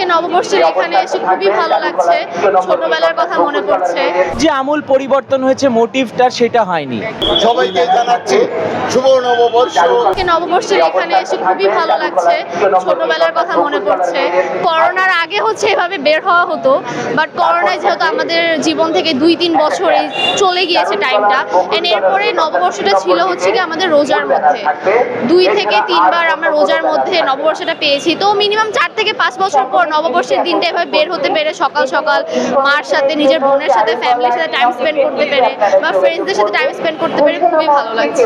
আজকে নববর্ষের এখানে এসে খুবই ভালো লাগছে, ছোটবেলার কথা মনে পড়ছে। যে আমূল পরিবর্তন হয়েছে মোটিভটা, সেটা হয়নি। সবাইকে জানাচ্ছি শুভ নববর্ষ। আজকে নববর্ষের এখানে এসে খুবই ভালো লাগছে, ছোটবেলার কথা মনে পড়ছে। করোনার আগে হচ্ছে এভাবে বের হওয়া হতো, বাট করোনায় যেহেতু আমাদের জীবন থেকে 2-3 বছর চলে গিয়েছে টাইমটা, এন্ড এরপরে নববর্ষটা ছিল হচ্ছে কি আমাদের রোজার মধ্যে 2 থেকে 3 বার আমরা রোজার মধ্যে নববর্ষটা পেয়েছি। তো মিনিমাম 4 থেকে 5 বছর পর নববর্ষের দিনটা এভাবে বের হতে পেরে সকাল সকাল মার সাথে, নিজের বোনের সাথে, ফ্যামিলির সাথে টাইম স্পেন্ড করতে পেরে বা ফ্রেন্ডসদের সাথে টাইম স্পেন্ড করতে পেরে খুবই ভালো লাগছে।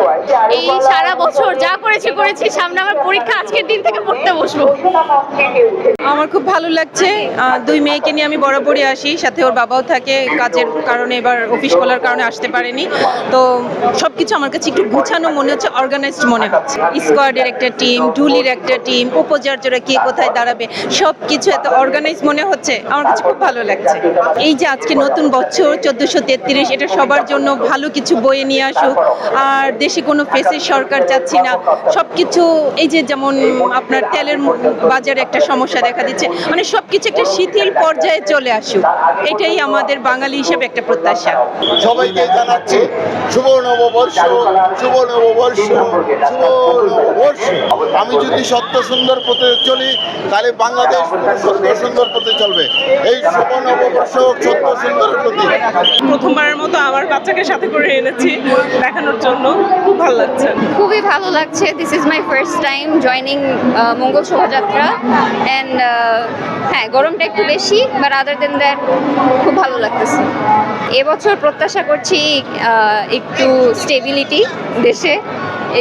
এই সারা বছর যা করেছি, সামনে আমার পরীক্ষা, আজকের দিন থেকে পড়তে বসবো। আমার খুব ভালো লাগছে। 2 মেয়েকে নিয়ে আমি বরাবরই আসি, সাথে ওর বাবাও থাকে, কাজের কারণে এবার অফিস খোলার কারণে আসতে পারেনি। তো সবকিছু আমার কাছে একটু গুছানো মনে হচ্ছে, অর্গানাইজড মনে হচ্ছে। স্কোয়াডের একটা টিম, ঢুলির একটা টিম, উপাচার্যরা কে কোথায় দাঁড়াবে, সবকিছু এত অর্গানাইজ মনে হচ্ছে, আমার কাছে খুব ভালো লাগছে। এই যে আজকে নতুন বছর 1433, এটা সবার জন্য ভালো কিছু বয়ে নিয়ে আসুক। আর দেশে কোনো ফেসের সরকার চাচ্ছি না, সবকিছু এই যে যেমন আপনার তেলের বাজারে একটা সমস্যা দেখা দিচ্ছে, মানে সবকিছু একটা শিথিল পর্যায়ে চলে আসুক, এটাই আমাদের বাঙালি হিসেবে একটা প্রত্যাশা। সবাইকে জানাচ্ছি শুভ নববর্ষ, শুভ নববর্ষ, শুভ নববর্ষ। আমি যদি সত্য সুন্দর পথে চলি, তাহলে বাংলাদেশ সত্য সুন্দর পথে চলবে। এই শুভ নববর্ষ সত্য সুন্দরের প্রতি। প্রথমবারের মতো আমার বাচ্চাকে সাথে করে এনেছি দেখানোর জন্য, খুব ভালো লাগছে। খুবই ভালো লাগছে। This is my first time joining Mangal Shobhajatra, and হ্যাঁ, গরমটা একটু বেশি, বাট আদার দেন দ্যাট খুব ভালো লাগতেছে। এবছর প্রত্যাশা করছি একটু স্টেবিলিটি দেশে,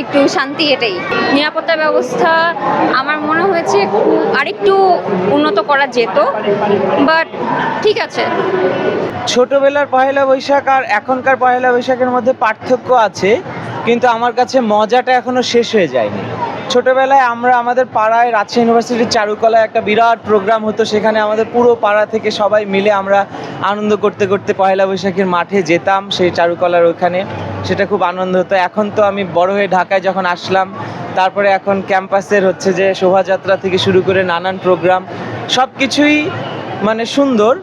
একটু শান্তি, এটাই। নিরাপত্তা ব্যবস্থা আমার মনে হয়েছে আরেকটু উন্নত করা যেত, বাট ঠিক আছে। ছোটবেলার পহেলা বৈশাখ আর এখনকার পহেলা বৈশাখের মধ্যে পার্থক্য আছে, কিন্তু আমার কাছে মজাটা এখনো শেষ হয়ে যায়নি। ছোটবেলায় আমরা আমাদের পাড়ায় রাজশাহী ইউনিভার্সিটির চারুকলায় একটা বিরাট প্রোগ্রাম হতো, সেখানে আমাদের পুরো পাড়া থেকে সবাই মিলে আমরা আনন্দ করতে করতে পয়লা বৈশাখের মাঠে যেতাম, সেই চারুকলার ওখানে, সেটা খুব আনন্দ হতো। এখন তো আমি বড় হয়ে ঢাকায় যখন আসলাম, তারপরে এখন ক্যাম্পাসের হচ্ছে যে শোভাযাত্রা থেকে শুরু করে নানান প্রোগ্রাম, সব কিছুই মানে সুন্দর।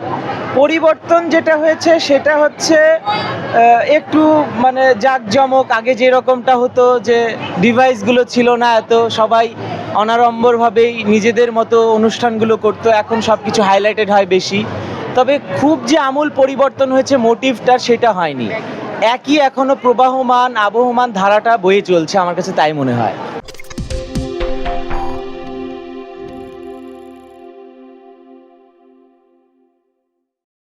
পরিবর্তন যেটা হয়েছে সেটা হচ্ছে একটু মানে জাঁকজমক, আগে যেরকমটা হতো যে ডিভাইসগুলো ছিল না এত, সবাই অনাড়ম্বরভাবেই নিজেদের মতো অনুষ্ঠানগুলো করতো, এখন সব কিছু হাইলাইটেড হয় বেশি। তবে খুব যে আমূল পরিবর্তন হয়েছে মোটিভটা, সেটা হয়নি। একই এখনো প্রবাহমান আবহমান ধারাটা বয়ে চলছে, আমার কাছে তাই মনে হয়।